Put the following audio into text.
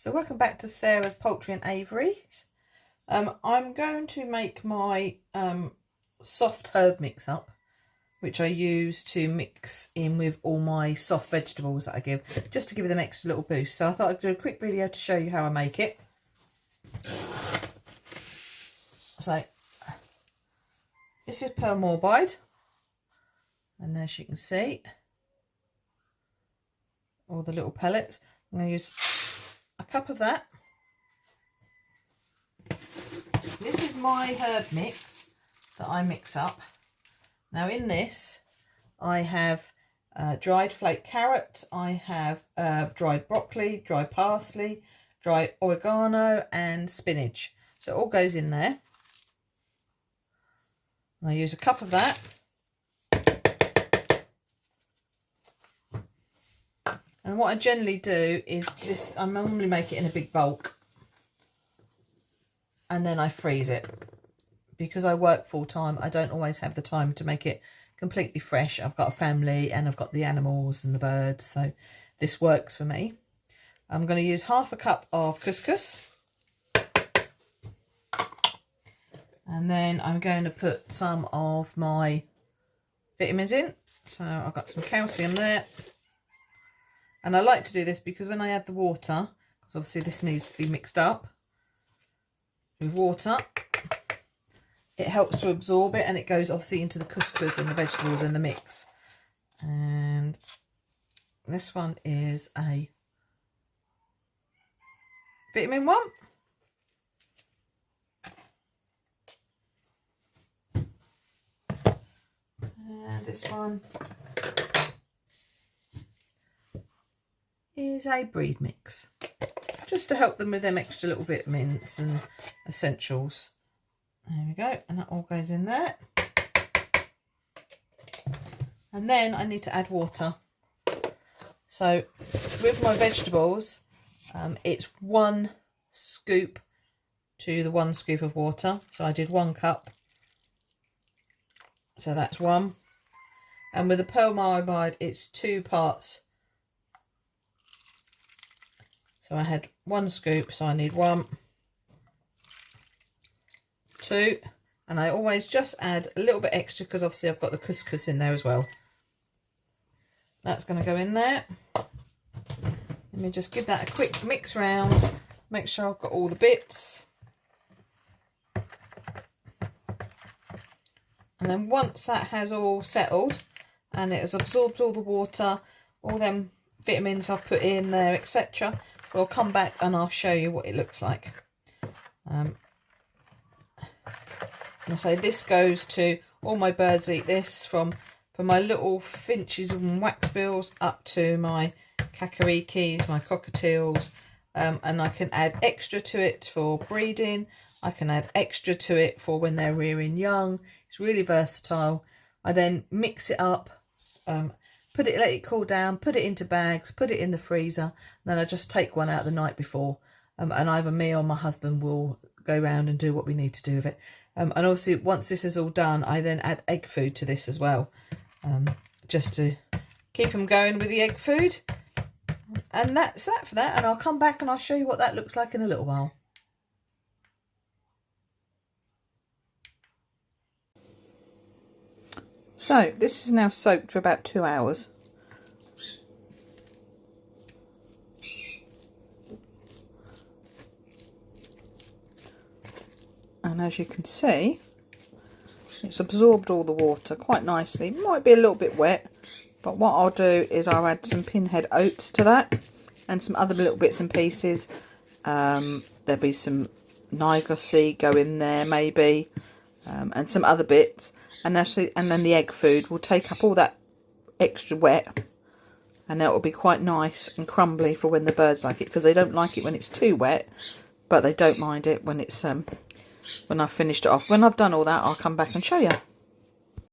So welcome back to Sarah's Poultry and Aviaries. I'm going to make my soft herb mix up, which I use to mix in with all my soft vegetables that I give, just to give them extra little boost. So I thought I'd do a quick video to show you how I make it. So this is pearl morbide, and as you can see, all the little pellets. I'm going to use a cup of that. This is my herb mix that I mix up. Now in this I have dried flake carrot, I have dried broccoli, dried parsley, dried oregano and spinach. So it all goes in there. And I use a cup of that. And what I generally do is this, I normally make it in a big bulk and then I freeze it. Because I work full time, I don't always have the time to make it completely fresh. I've got a family and I've got the animals and the birds, so this works for me. I'm going to use half a cup of couscous. And then I'm going to put some of my vitamins in. So I've got some calcium there. And I like to do this because when I add the water, because obviously this needs to be mixed up with water, it helps to absorb it and it goes obviously into the couscous and the vegetables in the mix. And this one is a vitamin one. And this one is a breed mix, just to help them with them extra little vitamins and essentials. There we go, and that all goes in there. And then I need to add water. So with my vegetables, it's 1 scoop to the 1 scoop of water. So I did 1 cup. So that's 1. And with the pearl morbide, it's 2 parts. So I had 1 scoop, so I need 1, 2, and I always just add a little bit extra because obviously I've got the couscous in there as well. That's going to go in there. Let me just give that a quick mix round, make sure I've got all the bits. And then once that has all settled and it has absorbed all the water, all them vitamins I've put in there, etc., we'll come back and I'll show you what it looks like. And I say this goes to all my birds eat this, from my little finches and waxbills up to my kakarikis, my cockatiels, and I can add extra to it for breeding. I can add extra to it for when they're rearing young. It's really versatile. I then mix it up, let it cool down, put it into bags, put it in the freezer, and then I just take one out the night before, and either me or my husband will go around and do what we need to do with it. And obviously once this is all done, I then add egg food to this as well, just to keep them going with the egg food. And that's that for that, and I'll come back and I'll show you what that looks like in a little while. So this is now soaked for about 2 hours. And as you can see, it's absorbed all the water quite nicely. Might be a little bit wet, but what I'll do is I'll add some pinhead oats to that and some other little bits and pieces. There'll be some Niger seed go in there maybe, and some other bits. And then the egg food will take up all that extra wet, and that will be quite nice and crumbly for when the birds like it, because they don't like it when it's too wet, but they don't mind it when it's when I've finished it off. When I've done all that, I'll come back and show you.